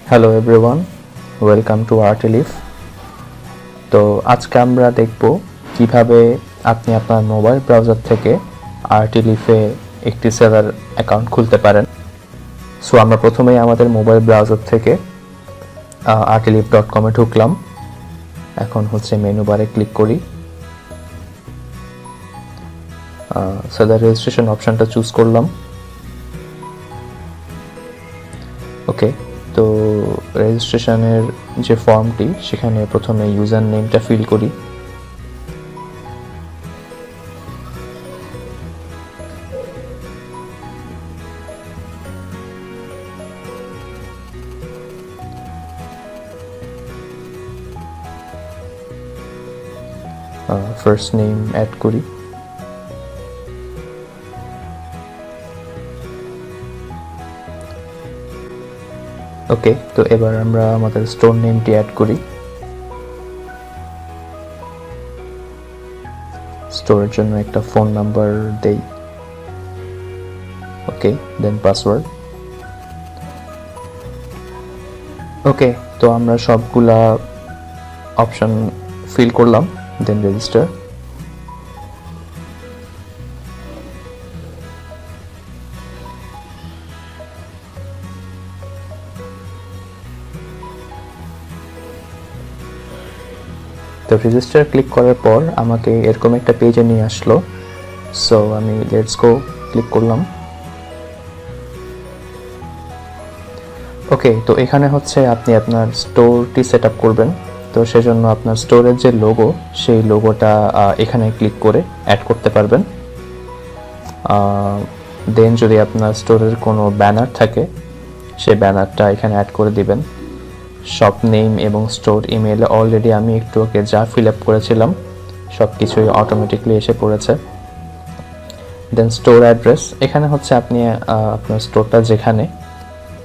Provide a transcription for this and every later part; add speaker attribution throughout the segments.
Speaker 1: Hello everyone, welcome to আর্টিলিফ। তো আজকে আমরা দেখব কিভাবে আপনি আপনার মোবাইল ব্রাউজার থেকে আর্টিলিফে একটি সেলার অ্যাকাউন্ট খুলতে পারেন। সো আমরা প্রথমেই আমাদের মোবাইল ব্রাউজার থেকে artilife.com-এ ঢুকলাম। এখন মেনু বারে ক্লিক করি, সেলার রেজিস্ট্রেশন অপশনটা চুজ করলাম। ওকে, তো রেজিস্ট্রেশনের যে ফর্মটি সেখানে প্রথমে ইউজার নেমটা ফিল করি। ফার্স্ট নেম অ্যাড করি। ওকে, তো এবার আমরা আমাদের স্টোর নেমটি অ্যাড করি। স্টোরের জন্য একটা ফোন নাম্বার দেই। ওকে, দেন পাসওয়ার্ড। ওকে, তো আমরা সবগুলা অপশন ফিল করলাম, দেন রেজিস্টার। তো রেজিস্টার ক্লিক করার পর আমাকে এরকম একটা পেজে নিয়ে আসলো। সো আমি লেটস গো ক্লিক করলাম। ওকে, তো এখানে আপনি আপনার স্টোরটি সেট আপ করবেন। তো সেজন্য আপনার স্টোরের যে লোগো, সেই লোগোটা এখানে ক্লিক করে অ্যাড করতে পারবেন। দেন যদি আপনার স্টোরের কোনো ব্যানার থাকে, সেই ব্যানারটা এখানে অ্যাড করে দিবেন। শপ নেম এবং স্টোর ইমেল অলরেডি আমি একটু ওকে যা ফিল আপ করেছিলাম সব কিছুই অটোমেটিকলি এসে পড়েছে। দেন স্টোর অ্যাড্রেস, এখানে আপনি আপনার স্টোরটা যেখানে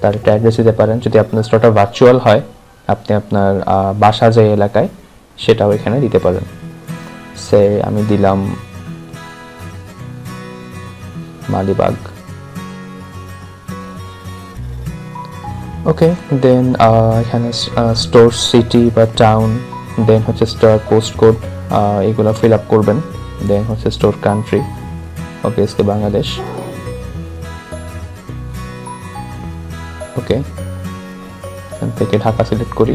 Speaker 1: তার একটা অ্যাড্রেস দিতে পারেন। যদি আপনার স্টোরটা ভার্চুয়াল হয়, আপনি আপনার বাসা যে এলাকায় সেটাও এখানে দিতে পারেন। সে আমি দিলাম মালিবাগ। ওকে, দেন এখানে স্টোর সিটি বা টাউন, দেন স্টোর পোস্ট কোড, এগুলো ফিল আপ করবেন। দেন স্টোর কান্ট্রি, অবভিয়াসলি বাংলাদেশ। ওকে, এখান থেকে ঢাকা সিলেক্ট করি।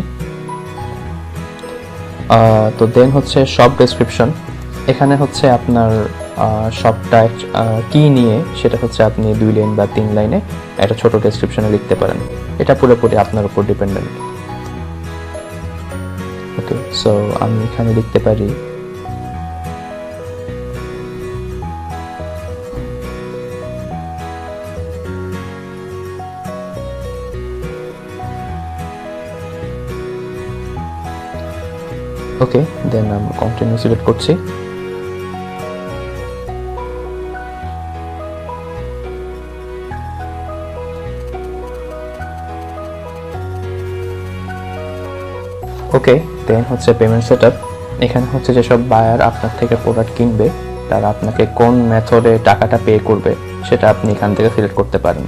Speaker 1: তো দেন শপ ডেসক্রিপশন, এখানে আপনার শপটা কি নিয়ে সেটা আপনি 2 লাইন বা 3 লাইনে একটা ছোট ডেসক্রিপশনে লিখতে পারেন। এটা পুরোপুরি আপনার উপর ডিপেন্ডেন্ট। ওকে, সো আমি এখানে লিখতে পারি ওকে, দেন আমি কন্টিনিউ সিলেক্ট করছি। ওকে, দেন পেমেন্ট সেটআপ, এখানে যেসব বায়ার আপনার থেকে প্রোডাক্ট কিনবে তারা আপনাকে কোন মেথডে টাকাটা পে করবে সেটা আপনি এখান থেকে সিলেক্ট করতে পারেন।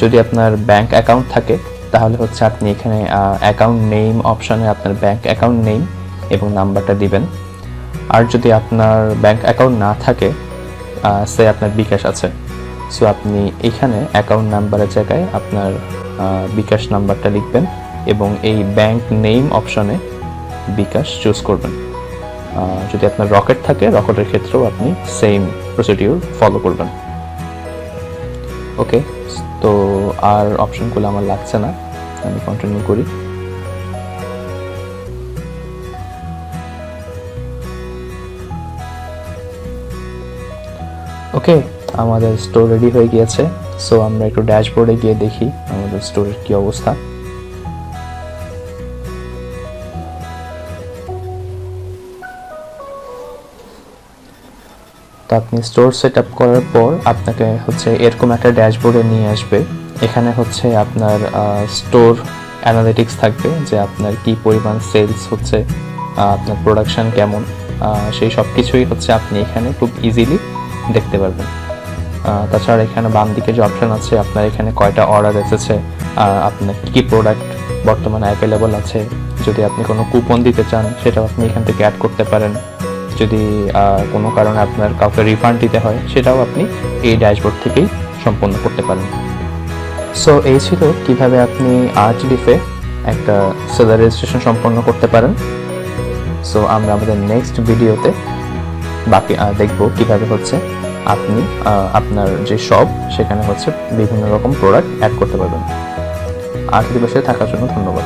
Speaker 1: যদি আপনার ব্যাংক অ্যাকাউন্ট থাকে তাহলে আপনি এখানে অ্যাকাউন্ট নেম অপশনে আপনার ব্যাংক অ্যাকাউন্ট নেম এবং নাম্বারটা দিবেন। আর যদি আপনার ব্যাংক অ্যাকাউন্ট না থাকে, সে আপনার বিকাশ আছে, সো আপনি এখানে অ্যাকাউন্ট নাম্বারের জায়গায় আপনার বিকাশ নাম্বারটা লিখবেন এবং এই ব্যাংক নেম অপশনে বিকাশ চুজ করবেন। যদি আপনার রকেট থাকে, রকেটের ক্ষেত্রেও আপনি সেম প্রসিডিউর ফলো করবেন। ওকে, তো আর অপশনগুলো আমার লাগছে না, আমি কন্টিনিউ করি। ওকে, আমাদের স্টোর রেডি হয়ে গিয়েছে। সো আমরা একটু ড্যাশবোর্ডে গিয়ে দেখি আমাদের স্টোরের কি অবস্থা। তো আপনি স্টোর সেট আপ করার পর আপনাকে এরকম একটা ড্যাশবোর্ডে নিয়ে আসবে। এখানে আপনার স্টোর অ্যানালিটিক্স থাকবে, যে আপনার কি পরিমাণ সেলস হচ্ছে, আপনার প্রোডাকশন কেমন, সেই সব কিছুই আপনি এখানে খুব ইজিলি দেখতে পারবেন। তাছাড়া এখানে বাম দিকে যে অপশন আছে, আপনার এখানে কয়টা অর্ডার এসেছে, আপনার কী প্রোডাক্ট বর্তমানে অ্যাভেলেবল আছে। যদি আপনি কোনো কুপন দিতে চান সেটাও আপনি এখান থেকে অ্যাড করতে পারেন। যদি কোনো কারণে আপনার কাউকে রিফান্ড দিতে হয় সেটাও আপনি এই ড্যাশবোর্ড থেকেই সম্পন্ন করতে পারেন। সো এই ছিল কিভাবে আপনি আর্চলিফে একটা সেলার রেজিস্ট্রেশন সম্পন্ন করতে পারেন। সো আমরা আমাদের নেক্সট ভিডিওতে বাকি দেখব কিভাবে হচ্ছে আপনি আপনার যে শপ সেখানে হচ্ছে বিভিন্ন রকম প্রোডাক্ট অ্যাড করতে পারবেন। আর্ট দিবসে থাকার জন্য ধন্যবাদ।